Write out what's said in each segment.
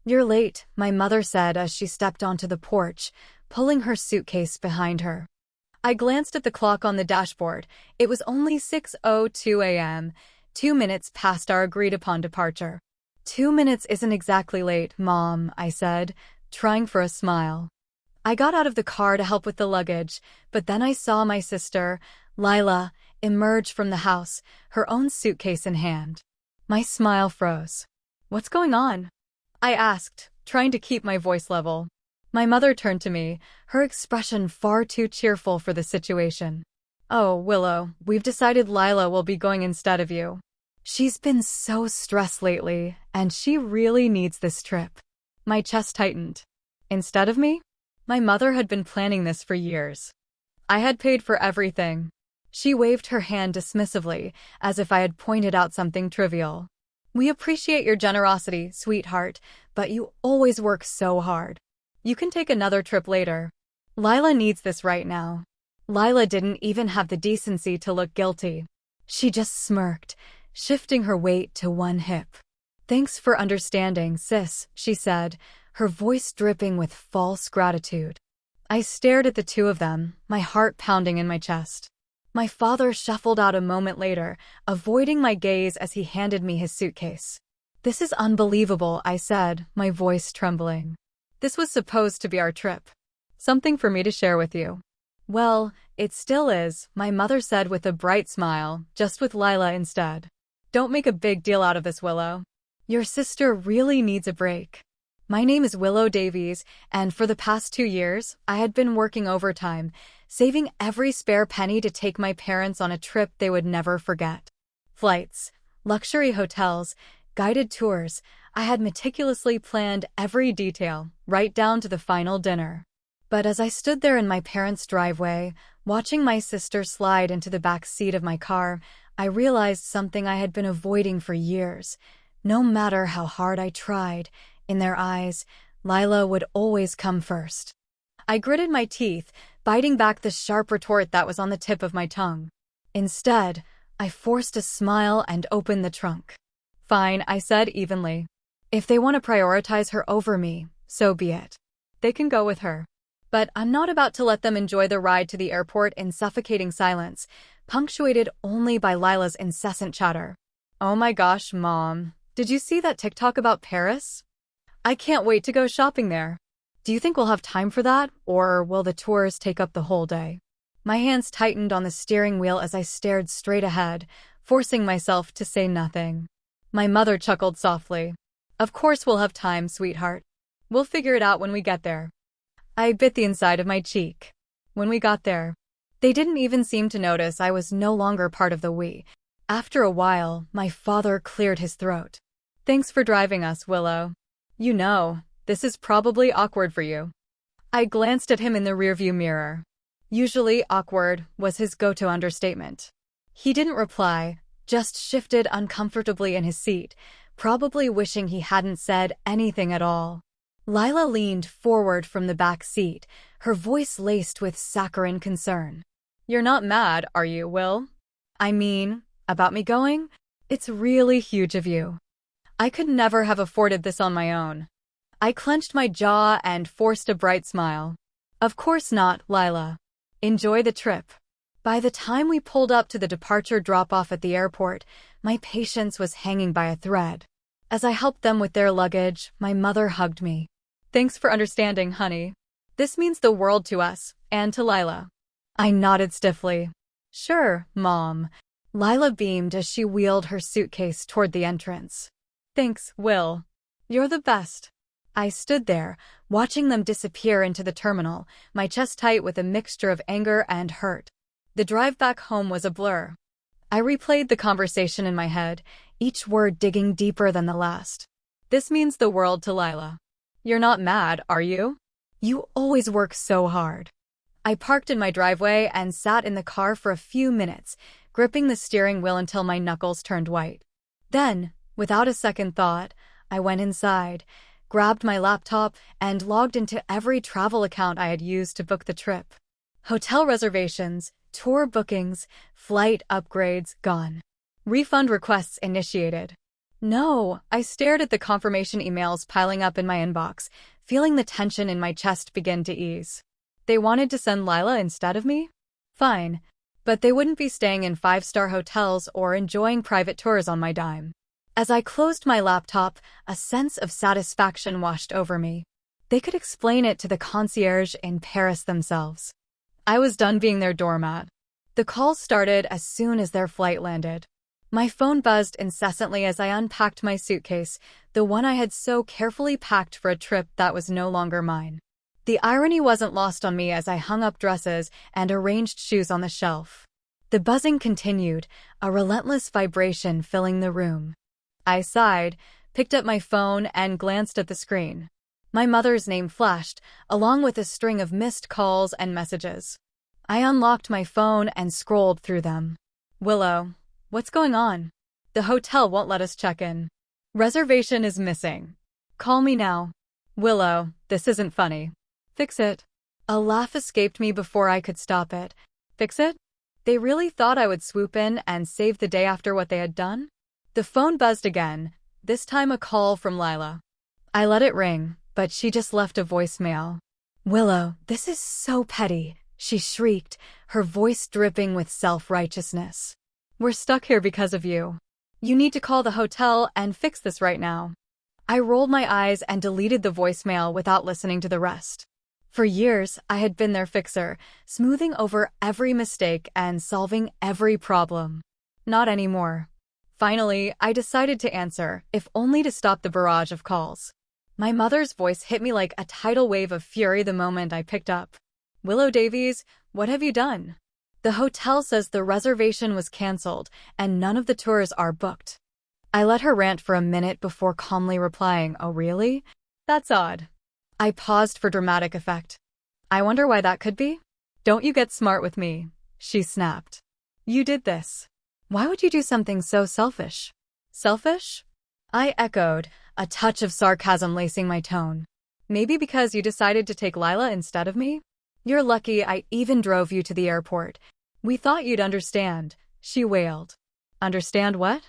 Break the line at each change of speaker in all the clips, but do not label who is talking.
"You're late," my mother said as she stepped onto the porch, pulling her suitcase behind her. I glanced at the clock on the dashboard. It was only 6:02 a.m., 2 minutes past our agreed-upon departure. 2 minutes isn't exactly late, Mom, I said, trying for a smile. I got out of the car to help with the luggage, but then I saw my sister, Lila, emerge from the house, her own suitcase in hand. My smile froze. "What's going on?" I asked, trying to keep my voice level. My mother turned to me, her expression far too cheerful for the situation. "Oh, Willow, we've decided Lila will be going instead of you. She's been so stressed lately, and she really needs this trip." My chest tightened. Instead of me? My mother had been planning this for years. I had paid for everything. She waved her hand dismissively, as if I had pointed out something trivial. "We appreciate your generosity, sweetheart, but you always work so hard. You can take another trip later. Lila needs this right now." Lila didn't even have the decency to look guilty. She just smirked, shifting her weight to one hip. "Thanks for understanding, sis," she said, her voice dripping with false gratitude. I stared at the two of them, my heart pounding in my chest. My father shuffled out a moment later, avoiding my gaze as he handed me his suitcase. "This is unbelievable," I said, my voice trembling. "This was supposed to be our trip. Something for me to share with you." "Well, it still is," my mother said with a bright smile, "just with Lila instead. Don't make a big deal out of this, Willow. Your sister really needs a break." My name is Willow Davies, and for the past 2 years, I had been working overtime, saving every spare penny to take my parents on a trip they would never forget. Flights, luxury hotels, guided tours, I had meticulously planned every detail, right down to the final dinner. But as I stood there in my parents' driveway, watching my sister slide into the back seat of my car, I realized something I had been avoiding for years. No matter how hard I tried, in their eyes, Lila would always come first. I gritted my teeth, biting back the sharp retort that was on the tip of my tongue. Instead, I forced a smile and opened the trunk. "Fine," I said evenly. "If they want to prioritize her over me, so be it. They can go with her. But I'm not about to let them enjoy the ride to the airport in suffocating silence, punctuated only by Lila's incessant chatter." "Oh my gosh, Mom, did you see that TikTok about Paris? I can't wait to go shopping there. Do you think we'll have time for that, or will the tours take up the whole day?" My hands tightened on the steering wheel as I stared straight ahead, forcing myself to say nothing. My mother chuckled softly. "Of course we'll have time, sweetheart. We'll figure it out when we get there." I bit the inside of my cheek. When we got there, they didn't even seem to notice I was no longer part of the we. After a while, my father cleared his throat. "Thanks for driving us, Willow. You know, this is probably awkward for you." I glanced at him in the rearview mirror. Usually awkward was his go-to understatement. He didn't reply, just shifted uncomfortably in his seat, probably wishing he hadn't said anything at all. Lila leaned forward from the back seat, her voice laced with saccharine concern. "You're not mad, are you, Will? I mean, about me going? It's really huge of you. I could never have afforded this on my own." I clenched my jaw and forced a bright smile. "Of course not, Lila. Enjoy the trip." By the time we pulled up to the departure drop-off at the airport, my patience was hanging by a thread. As I helped them with their luggage, my mother hugged me. "Thanks for understanding, honey. This means the world to us, and to Lila." I nodded stiffly. "Sure, Mom." Lila beamed as she wheeled her suitcase toward the entrance. "Thanks, Will. You're the best." I stood there, watching them disappear into the terminal, my chest tight with a mixture of anger and hurt. The drive back home was a blur. I replayed the conversation in my head, each word digging deeper than the last. "This means the world to Lila. You're not mad, are you? You always work so hard." I parked in my driveway and sat in the car for a few minutes, gripping the steering wheel until my knuckles turned white. Then, without a second thought, I went inside, grabbed my laptop, and logged into every travel account I had used to book the trip. Hotel reservations, tour bookings, flight upgrades, gone. Refund requests initiated. No, I stared at the confirmation emails piling up in my inbox, feeling the tension in my chest begin to ease. They wanted to send Lila instead of me? Fine. But they wouldn't be staying in five-star hotels or enjoying private tours on my dime. As I closed my laptop, a sense of satisfaction washed over me. They could explain it to the concierge in Paris themselves. I was done being their doormat. The calls started as soon as their flight landed. My phone buzzed incessantly as I unpacked my suitcase, the one I had so carefully packed for a trip that was no longer mine. The irony wasn't lost on me as I hung up dresses and arranged shoes on the shelf. The buzzing continued, a relentless vibration filling the room. I sighed, picked up my phone, and glanced at the screen. My mother's name flashed, along with a string of missed calls and messages. I unlocked my phone and scrolled through them. Willow, what's going on? The hotel won't let us check in. Reservation is missing. Call me now. Willow, this isn't funny. Fix it. A laugh escaped me before I could stop it. Fix it? They really thought I would swoop in and save the day after what they had done? The phone buzzed again, this time a call from Lila. I let it ring, but she just left a voicemail. Willow, this is so petty, she shrieked, her voice dripping with self-righteousness. We're stuck here because of you. You need to call the hotel and fix this right now. I rolled my eyes and deleted the voicemail without listening to the rest. For years, I had been their fixer, smoothing over every mistake and solving every problem. Not anymore. Finally, I decided to answer, if only to stop the barrage of calls. My mother's voice hit me like a tidal wave of fury the moment I picked up. Willow Davies, what have you done? The hotel says the reservation was canceled and none of the tours are booked. I let her rant for a minute before calmly replying, oh really? That's odd. I paused for dramatic effect. I wonder why that could be? Don't you get smart with me, she snapped. You did this. Why would you do something so selfish? Selfish? I echoed, a touch of sarcasm lacing my tone. Maybe because you decided to take Lila instead of me? You're lucky I even drove you to the airport. We thought you'd understand, she wailed. Understand what?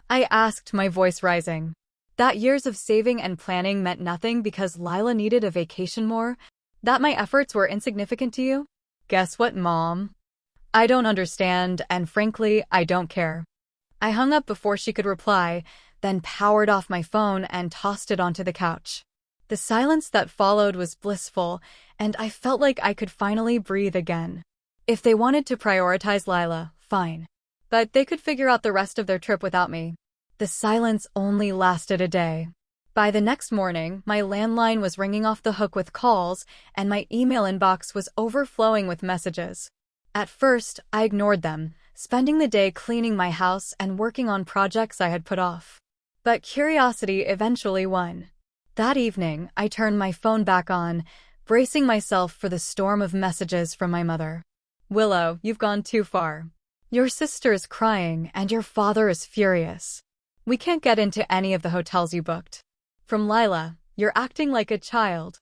I asked, my voice rising. That years of saving and planning meant nothing because Lila needed a vacation more? That my efforts were insignificant to you? Guess what, Mom? I don't understand, and frankly, I don't care. I hung up before she could reply, then powered off my phone and tossed it onto the couch. The silence that followed was blissful, and I felt like I could finally breathe again. If they wanted to prioritize Lila, fine. But they could figure out the rest of their trip without me. The silence only lasted a day. By the next morning, my landline was ringing off the hook with calls, and my email inbox was overflowing with messages. At first, I ignored them, spending the day cleaning my house and working on projects I had put off. But curiosity eventually won. That evening, I turned my phone back on, bracing myself for the storm of messages from my mother. Willow, you've gone too far. Your sister is crying and your father is furious. We can't get into any of the hotels you booked. From Lila, you're acting like a child.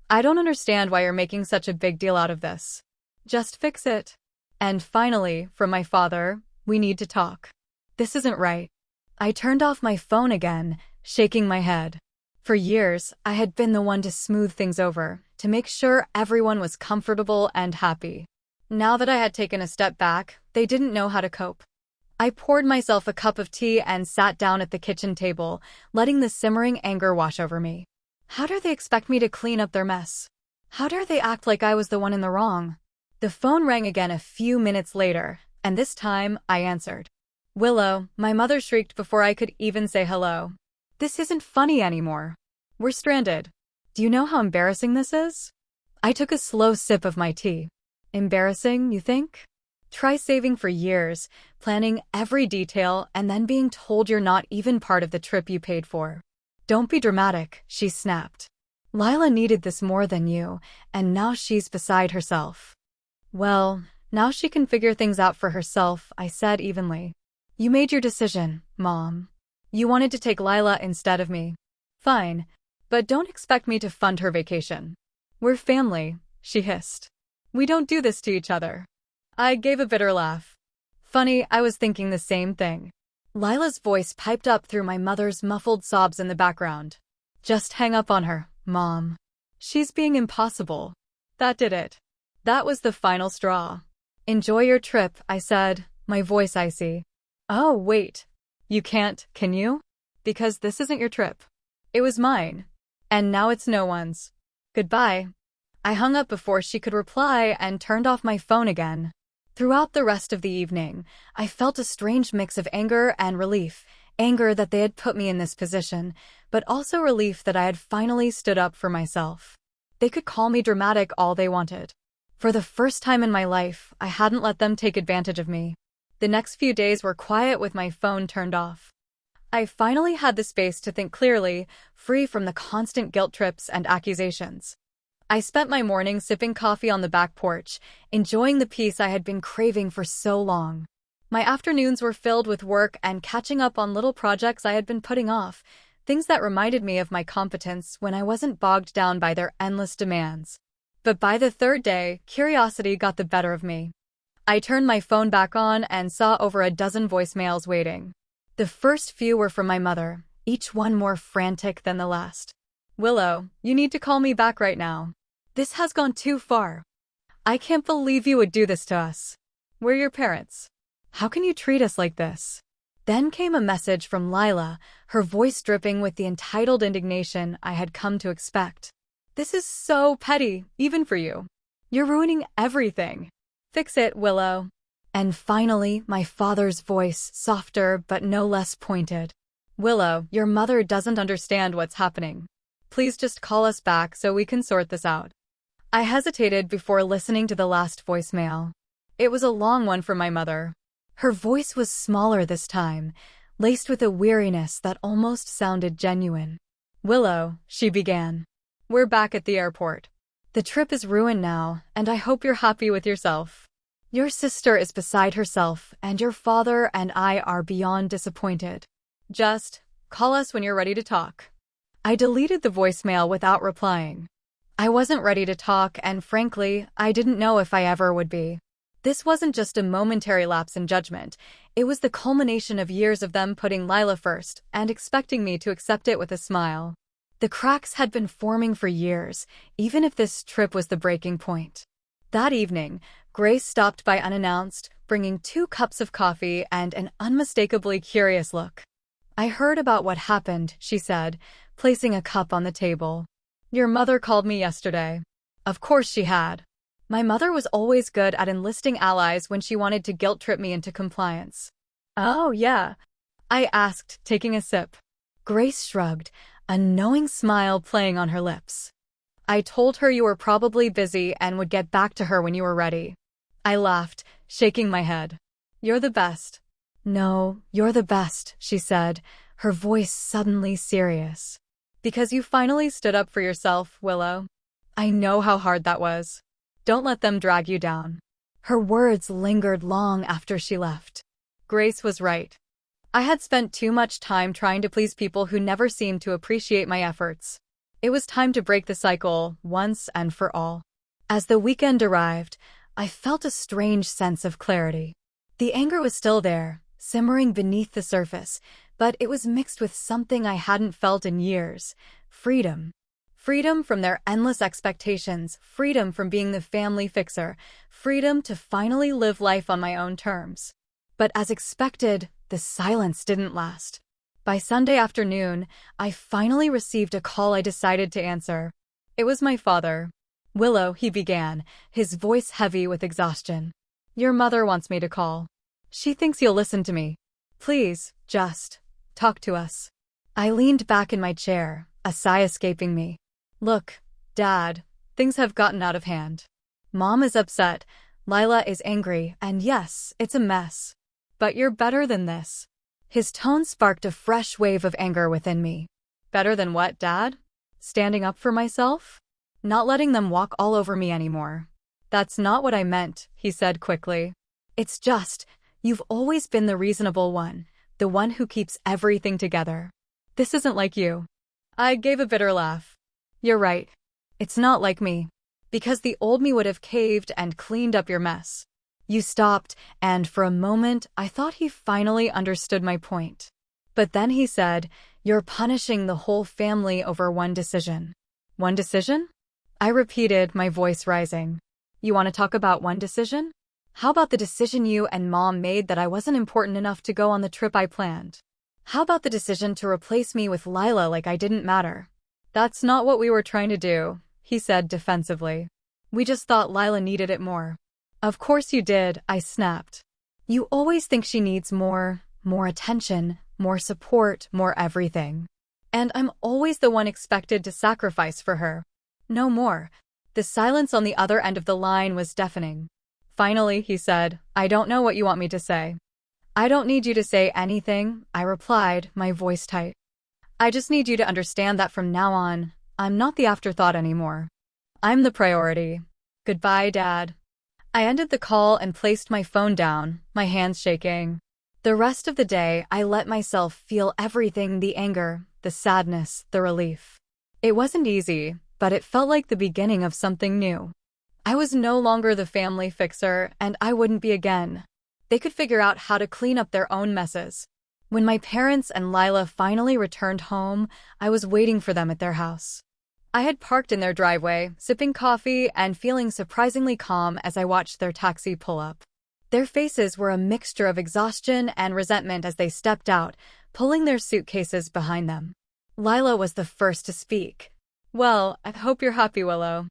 I don't understand why you're making such a big deal out of this. Just fix it. And finally, from my father, we need to talk. This isn't right. I turned off my phone again, shaking my head. For years, I had been the one to smooth things over, to make sure everyone was comfortable and happy. Now that I had taken a step back, they didn't know how to cope. I poured myself a cup of tea and sat down at the kitchen table, letting the simmering anger wash over me. How dare they expect me to clean up their mess? How dare they act like I was the one in the wrong? The phone rang again a few minutes later, and this time I answered. Willow, my mother shrieked before I could even say hello. This isn't funny anymore. We're stranded. Do you know how embarrassing this is? I took a slow sip of my tea. Embarrassing, you think? Try saving for years, planning every detail, and then being told you're not even part of the trip you paid for. Don't be dramatic, she snapped. Lila needed this more than you, and now she's beside herself. Well, now she can figure things out for herself, I said evenly. You made your decision, Mom. You wanted to take Lila instead of me. Fine, but don't expect me to fund her vacation. We're family, she hissed. We don't do this to each other. I gave a bitter laugh. Funny, I was thinking the same thing. Lila's voice piped up through my mother's muffled sobs in the background. Just hang up on her, Mom. She's being impossible. That did it. That was the final straw. Enjoy your trip, I said, my voice icy. Oh, wait. You can't, can you? Because this isn't your trip. It was mine. And now it's no one's. Goodbye. I hung up before she could reply and turned off my phone again. Throughout the rest of the evening, I felt a strange mix of anger and relief. Anger that they had put me in this position, but also relief that I had finally stood up for myself. They could call me dramatic all they wanted. For the first time in my life, I hadn't let them take advantage of me. The next few days were quiet with my phone turned off. I finally had the space to think clearly, free from the constant guilt trips and accusations. I spent my morning sipping coffee on the back porch, enjoying the peace I had been craving for so long. My afternoons were filled with work and catching up on little projects I had been putting off, things that reminded me of my competence when I wasn't bogged down by their endless demands. But by the third day, curiosity got the better of me. I turned my phone back on and saw over a dozen voicemails waiting. The first few were from my mother, each one more frantic than the last. Willow, you need to call me back right now. This has gone too far. I can't believe you would do this to us. We're your parents. How can you treat us like this? Then came a message from Lila, her voice dripping with the entitled indignation I had come to expect. This is so petty, even for you. You're ruining everything. Fix it, Willow. And finally, my father's voice, softer but no less pointed. Willow, your mother doesn't understand what's happening. Please just call us back so we can sort this out. I hesitated before listening to the last voicemail. It was a long one from my mother. Her voice was smaller this time, laced with a weariness that almost sounded genuine. Willow, she began. We're back at the airport. The trip is ruined now, and I hope you're happy with yourself. Your sister is beside herself, and your father and I are beyond disappointed. Just call us when you're ready to talk. I deleted the voicemail without replying. I wasn't ready to talk, and frankly, I didn't know if I ever would be. This wasn't just a momentary lapse in judgment. It was the culmination of years of them putting Lila first and expecting me to accept it with a smile. The cracks had been forming for years, even if this trip was the breaking point. That evening, Grace stopped by unannounced, bringing 2 cups of coffee and an unmistakably curious look. I heard about what happened, she said, placing a cup on the table. Your mother called me yesterday. Of course she had. My mother was always good at enlisting allies when she wanted to guilt-trip me into compliance. Oh, yeah, I asked, taking a sip. Grace shrugged, a knowing smile playing on her lips. I told her you were probably busy and would get back to her when you were ready. I laughed, shaking my head. You're the best. No, you're the best, she said, her voice suddenly serious. Because you finally stood up for yourself, Willow. I know how hard that was. Don't let them drag you down. Her words lingered long after she left. Grace was right. I had spent too much time trying to please people who never seemed to appreciate my efforts. It was time to break the cycle, once and for all. As the weekend arrived, I felt a strange sense of clarity. The anger was still there, simmering beneath the surface, but it was mixed with something I hadn't felt in years: freedom. Freedom from their endless expectations, freedom from being the family fixer, freedom to finally live life on my own terms. But as expected, the silence didn't last. By Sunday afternoon, I finally received a call I decided to answer. It was my father. Willow, he began, his voice heavy with exhaustion. Your mother wants me to call. She thinks you'll listen to me. Please, just talk to us. I leaned back in my chair, a sigh escaping me. Look, Dad, things have gotten out of hand. Mom is upset, Lila is angry, and yes, it's a mess. But you're better than this. His tone sparked a fresh wave of anger within me. Better than what, Dad? Standing up for myself? Not letting them walk all over me anymore. That's not what I meant, he said quickly. It's just, you've always been the reasonable one, the one who keeps everything together. This isn't like you. I gave a bitter laugh. You're right. It's not like me. Because the old me would have caved and cleaned up your mess. You stopped, and for a moment, I thought he finally understood my point. But then he said, "You're punishing the whole family over one decision." One decision? I repeated, my voice rising. You want to talk about one decision? How about the decision you and Mom made that I wasn't important enough to go on the trip I planned? How about the decision to replace me with Lila like I didn't matter? That's not what we were trying to do, he said defensively. We just thought Lila needed it more. Of course you did, I snapped. You always think she needs more attention, more support, more everything. And I'm always the one expected to sacrifice for her. No more. The silence on the other end of the line was deafening. Finally, he said, I don't know what you want me to say. I don't need you to say anything, I replied, my voice tight. I just need you to understand that from now on, I'm not the afterthought anymore. I'm the priority. Goodbye, Dad. I ended the call and placed my phone down, my hands shaking. The rest of the day, I let myself feel everything, the anger, the sadness, the relief. It wasn't easy, but it felt like the beginning of something new. I was no longer the family fixer, and I wouldn't be again. They could figure out how to clean up their own messes. When my parents and Lila finally returned home, I was waiting for them at their house. I had parked in their driveway, sipping coffee and feeling surprisingly calm as I watched their taxi pull up. Their faces were a mixture of exhaustion and resentment as they stepped out, pulling their suitcases behind them. Lila was the first to speak. Well, I hope you're happy, Willow.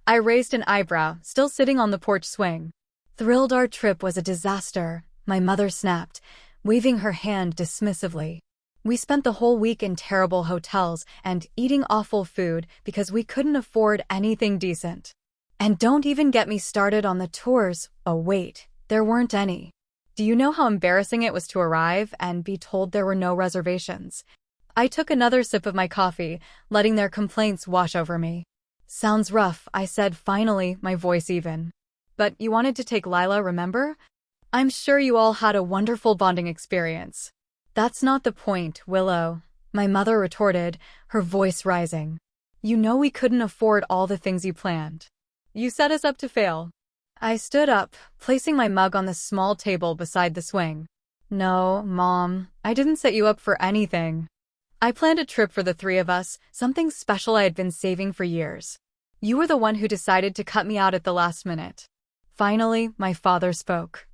I raised an eyebrow, still sitting on the porch swing. Thrilled our trip was a disaster, my mother snapped, waving her hand dismissively. We spent the whole week in terrible hotels and eating awful food because we couldn't afford anything decent. And don't even get me started on the tours. Oh wait, there weren't any. Do you know how embarrassing it was to arrive and be told there were no reservations? I took another sip of my coffee, letting their complaints wash over me. Sounds rough, I said finally, my voice even. But you wanted to take Lila, remember? I'm sure you all had a wonderful bonding experience. That's not the point, Willow, my mother retorted, her voice rising. You know we couldn't afford all the things you planned. You set us up to fail. I stood up, placing my mug on the small table beside the swing. No, Mom, I didn't set you up for anything. I planned a trip for the three of us, something special I had been saving for years. You were the one who decided to cut me out at the last minute. Finally, my father spoke.